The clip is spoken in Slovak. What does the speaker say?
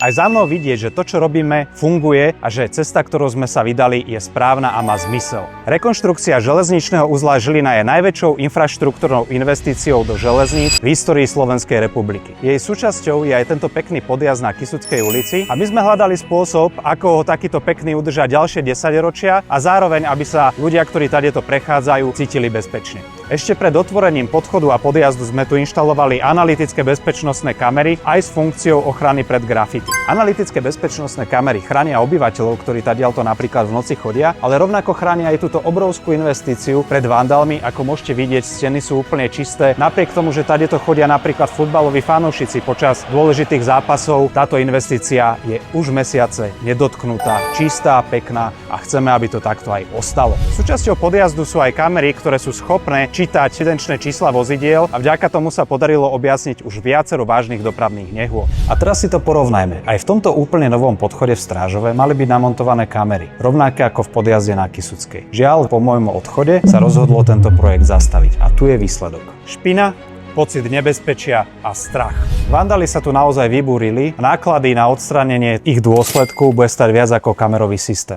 Aj za mnou vidieť, že to, čo robíme, funguje a že cesta, ktorou sme sa vydali, je správna a má zmysel. Rekonštrukcia železničného uzla Žilina je najväčšou infraštruktúrnou investíciou do železníc v histórii Slovenskej republiky. Jej súčasťou je aj tento pekný podjazd na Kysuckej ulici a my sme hľadali spôsob, ako ho takýto pekný udržať ďalšie 10 ročia a zároveň, aby sa ľudia, ktorí tadeto prechádzajú, cítili bezpečne. Ešte pred otvorením podchodu a podjazdu sme tu inštalovali analytické bezpečnostné kamery aj s funkciou ochrany pred grafity. Analytické bezpečnostné kamery chránia obyvateľov, ktorí tadiaľto napríklad v noci chodia, ale rovnako chránia aj túto obrovskú investíciu pred vandalmi. Ako môžete vidieť, steny sú úplne čisté. Napriek tomu, že tadeto chodia napríklad futbaloví fanúšici počas dôležitých zápasov, táto investícia je už mesiace nedotknutá, čistá, pekná a chceme, aby to takto aj ostalo. Súčasťou podjazdu sú aj kamery, ktoré sú schopné čítať evidenčné čísla vozidiel a vďaka tomu sa podarilo objasniť už viacero vážnych dopravných nehôd. A teraz si to porovnajme. Aj v tomto úplne novom podchode v Strážove mali byť namontované kamery, rovnaké ako v podjazde na Kysuckej. Žiaľ, po môjom odchode sa rozhodlo tento projekt zastaviť a tu je výsledok. Špina, pocit nebezpečia a strach. Vandali sa tu naozaj vybúrili a náklady na odstránenie ich dôsledku bude stať viac ako kamerový systém.